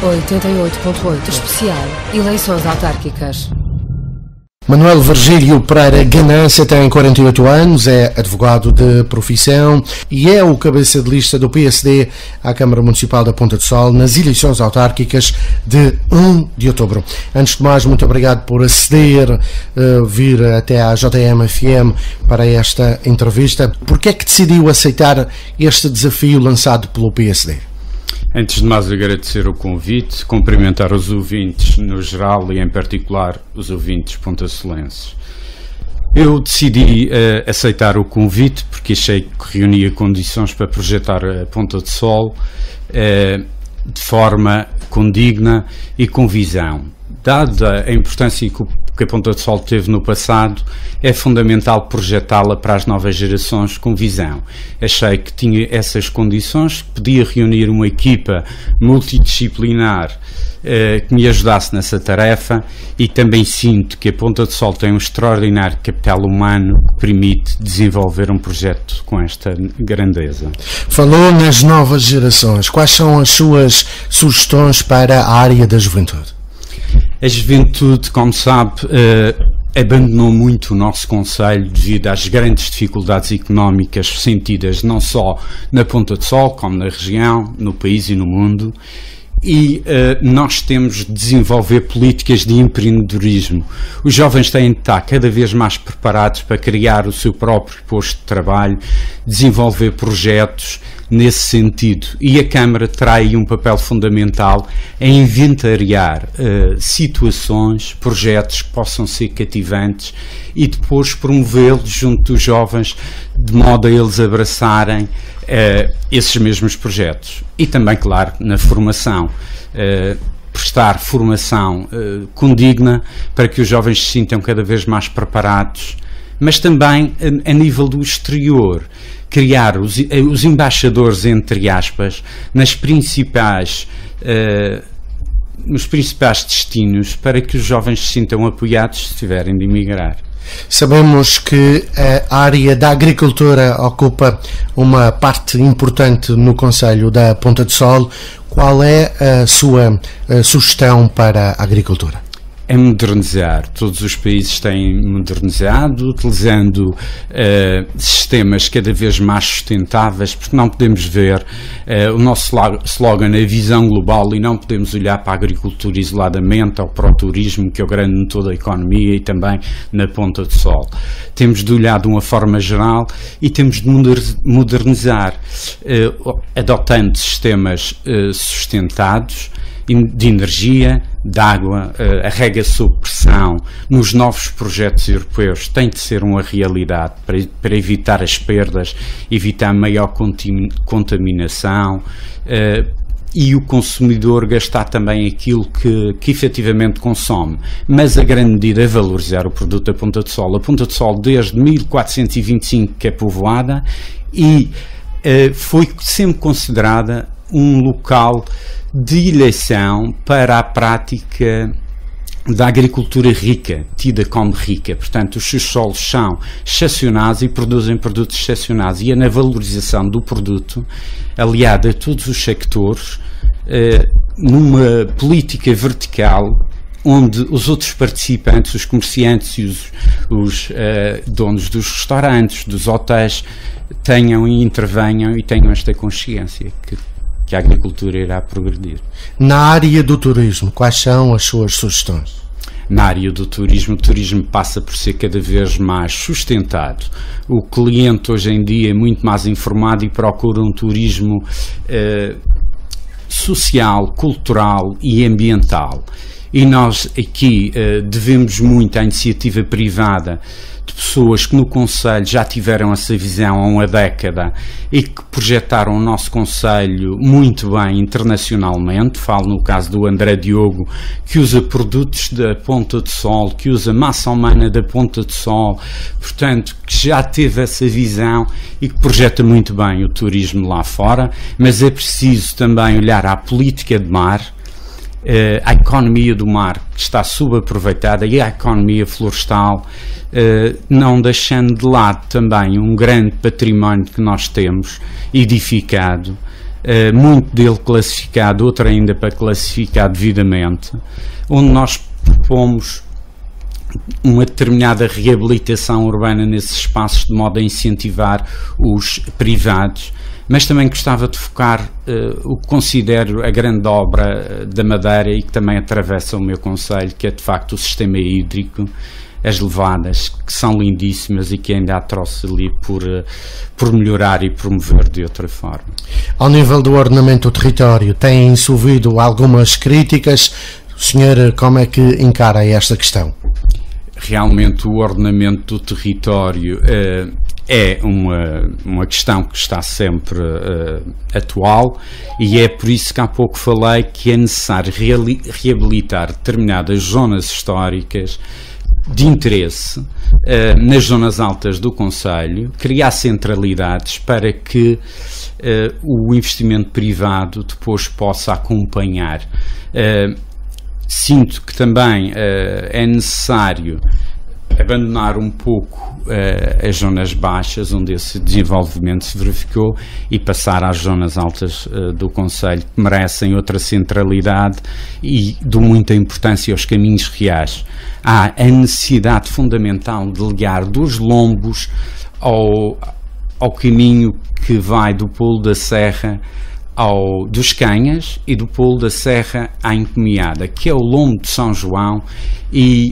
88.8 especial Eleições Autárquicas. Manuel Virgílio Pereira Ganância tem 48 anos, é advogado de profissão e é o cabeça de lista do PSD à Câmara Municipal da Ponta do Sol nas eleições autárquicas de 1 de outubro. Antes de mais, muito obrigado por aceder, vir até à JM-FM para esta entrevista. Por que é que decidiu aceitar este desafio lançado pelo PSD? Antes de mais, agradecer o convite, cumprimentar os ouvintes no geral e em particular os ouvintes pontasolenses. Eu decidi aceitar o convite porque achei que reunia condições para projetar a Ponta do Sol de forma condigna e com visão. Dada a importância que a Ponta do Sol teve no passado, é fundamental projetá-la para as novas gerações com visão. Achei que tinha essas condições, que podia reunir uma equipa multidisciplinar que me ajudasse nessa tarefa e também sinto que a Ponta do Sol tem um extraordinário capital humano que permite desenvolver um projeto com esta grandeza. Falou nas novas gerações. Quais são as suas sugestões para a área da juventude? A juventude, como sabe, abandonou muito o nosso concelho devido às grandes dificuldades económicas sentidas não só na Ponta do Sol, como na região, no país e no mundo. E nós temos de desenvolver políticas de empreendedorismo. Os jovens têm de estar cada vez mais preparados para criar o seu próprio posto de trabalho, desenvolver projetos nesse sentido. E a Câmara terá aí um papel fundamental em inventariar situações, projetos que possam ser cativantes e depois promovê-los junto dos jovens de modo a eles abraçarem esses mesmos projetos. E também, claro, na formação, prestar formação condigna para que os jovens se sintam cada vez mais preparados, mas também a nível do exterior, criar os embaixadores, entre aspas, nos principais destinos para que os jovens se sintam apoiados se tiverem de emigrar. Sabemos que a área da agricultura ocupa uma parte importante no concelho da Ponta do Sol. Qual é a sua sugestão para a agricultura? É modernizar. Todos os países têm modernizado, utilizando sistemas cada vez mais sustentáveis, porque não podemos ver o nosso slogan, a visão global, e não podemos olhar para a agricultura isoladamente ou para o turismo, que é o grande motor da economia, e também na Ponta do Sol. Temos de olhar de uma forma geral e temos de modernizar, adotando sistemas sustentados, de energia, de água, a rega sob pressão nos novos projetos europeus tem de ser uma realidade para evitar as perdas, evitar maior contaminação e o consumidor gastar também aquilo que efetivamente consome. Mas a grande medida é valorizar o produto da Ponta do Sol. A Ponta do Sol desde 1425 que é povoada e foi sempre considerada um local de eleição para a prática da agricultura rica, tida como rica. Portanto, os seus solos são excepcionais e produzem produtos excepcionais. E é na valorização do produto, aliada a todos os sectores, numa política vertical, onde os outros participantes, os comerciantes e os donos dos restaurantes, dos hotéis, tenham e intervenham e tenham esta consciência que a agricultura irá progredir. Na área do turismo, quais são as suas sugestões? Na área do turismo, o turismo passa por ser cada vez mais sustentado. O cliente hoje em dia é muito mais informado e procura um turismo social, cultural e ambiental. E nós aqui devemos muito à iniciativa privada de pessoas que no concelho já tiveram essa visão há uma década e que projetaram o nosso concelho muito bem internacionalmente. Falo no caso do André Diogo, que usa produtos da Ponta do Sol, que usa massa humana da Ponta do Sol, portanto, que já teve essa visão e que projeta muito bem o turismo lá fora. Mas é preciso também olhar à política de mar, a economia do mar, que está subaproveitada, e a economia florestal, não deixando de lado também um grande património que nós temos edificado muito dele classificado, outro ainda para classificar devidamente, onde nós propomos uma determinada reabilitação urbana nesses espaços, de modo a incentivar os privados, mas também gostava de focar o que considero a grande obra da Madeira e que também atravessa o meu concelho, que é de facto o sistema hídrico, as levadas, que são lindíssimas e que ainda há troço ali por melhorar e promover de outra forma. Ao nível do ordenamento do território, tem sofrido algumas críticas. O senhor, como é que encara esta questão? Realmente o ordenamento do território é uma questão que está sempre atual, e é por isso que há pouco falei que é necessário reabilitar determinadas zonas históricas de interesse nas zonas altas do concelho, criar centralidades para que o investimento privado depois possa acompanhar. Sinto que também é necessário abandonar um pouco as zonas baixas, onde esse desenvolvimento se verificou, e passar às zonas altas do concelho, que merecem outra centralidade, e dou muita importância aos caminhos reais. Há a necessidade fundamental de ligar dos lombos ao caminho que vai do Polo da Serra dos Canhas e do Polo da Serra à Encomiada, que é o lombo de São João e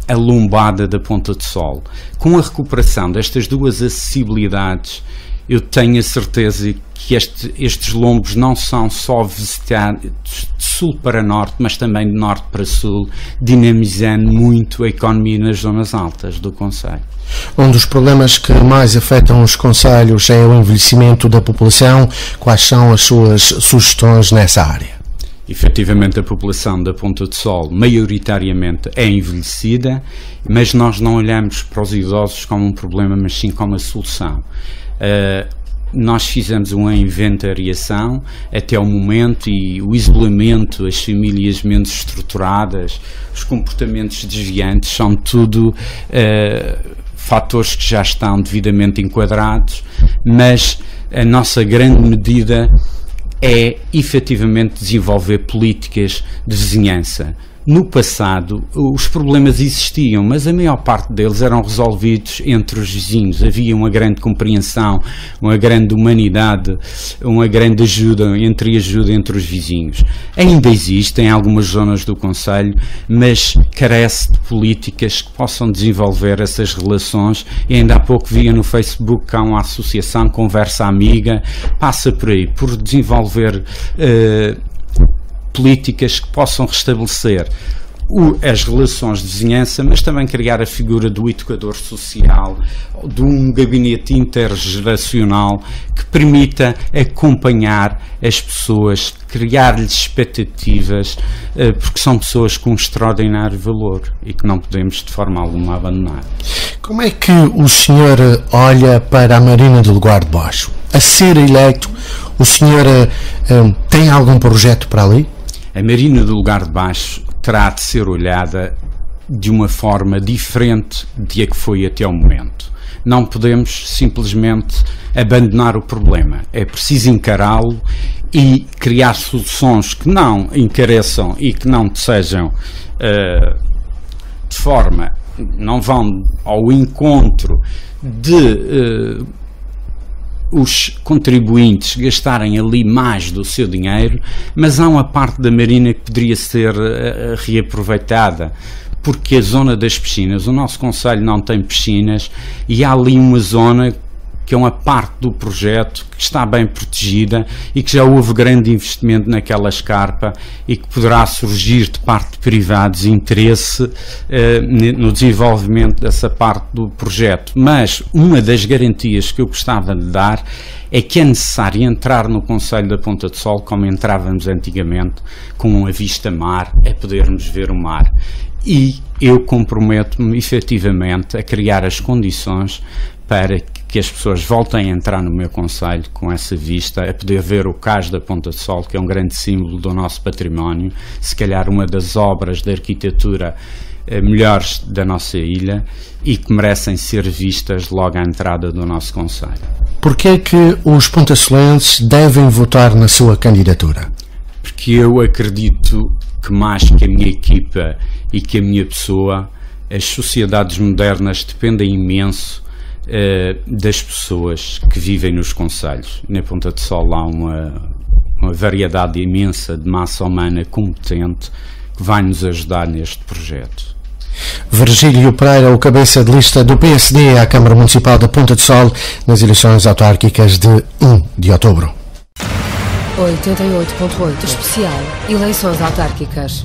a lombada da Ponta de Sol. Com a recuperação destas duas acessibilidades, eu tenho a certeza que estes lombos não são só visitados de sul para norte, mas também de norte para sul, dinamizando muito a economia nas zonas altas do concelho. Um dos problemas que mais afetam os concelhos é o envelhecimento da população. Quais são as suas sugestões nessa área? Efetivamente, a população da Ponta de Sol maioritariamente é envelhecida, mas nós não olhamos para os idosos como um problema, mas sim como uma solução. Nós fizemos uma inventariação até o momento, e o isolamento, as famílias menos estruturadas, os comportamentos desviantes são tudo fatores que já estão devidamente enquadrados, mas a nossa grande medida é efetivamente desenvolver políticas de vizinhança. No passado, os problemas existiam, mas a maior parte deles eram resolvidos entre os vizinhos. Havia uma grande compreensão, uma grande humanidade, uma grande ajuda entre os vizinhos. Ainda existem algumas zonas do concelho, mas carece de políticas que possam desenvolver essas relações. E ainda há pouco via no Facebook que há uma associação, Conversa Amiga, passa por aí, por desenvolver políticas que possam restabelecer as relações de vizinhança, mas também criar a figura do educador social, de um gabinete intergeracional que permita acompanhar as pessoas, criar-lhes expectativas, porque são pessoas com um extraordinário valor e que não podemos de forma alguma abandonar. Como é que o senhor olha para a Marina do Lugar de Baixo? A ser eleito, o senhor tem algum projeto para ali? A Marina do Lugar de Baixo terá de ser olhada de uma forma diferente de a que foi até o momento. Não podemos simplesmente abandonar o problema. É preciso encará-lo e criar soluções que não encareçam e que não sejam de forma, não vão ao encontro de os contribuintes gastarem ali mais do seu dinheiro, mas há uma parte da Marina que poderia ser reaproveitada, porque a zona das piscinas, o nosso concelho não tem piscinas, e há ali uma zona que é uma parte do projeto que está bem protegida e que já houve grande investimento naquela escarpa e que poderá surgir de parte de privados interesse no desenvolvimento dessa parte do projeto. Mas uma das garantias que eu gostava de dar é que é necessário entrar no concelho da Ponta de Sol como entrávamos antigamente, com uma vista mar, a podermos ver o mar. E eu comprometo-me efetivamente a criar as condições para que as pessoas voltem a entrar no meu concelho com essa vista, a poder ver o Cais da Ponta de Sol, que é um grande símbolo do nosso património, se calhar uma das obras de arquitetura melhores da nossa ilha e que merecem ser vistas logo à entrada do nosso concelho. Porquê é que os pontasolenses devem votar na sua candidatura? Porque eu acredito que mais que a minha equipa e que a minha pessoa, as sociedades modernas dependem imenso das pessoas que vivem nos concelhos. Na Ponta de Sol há uma variedade imensa de massa humana competente que vai nos ajudar neste projeto. Virgílio Pereira, o cabeça de lista do PSD à Câmara Municipal da Ponta de Sol nas eleições autárquicas de 1 de outubro. 88.8 especial. Eleições autárquicas.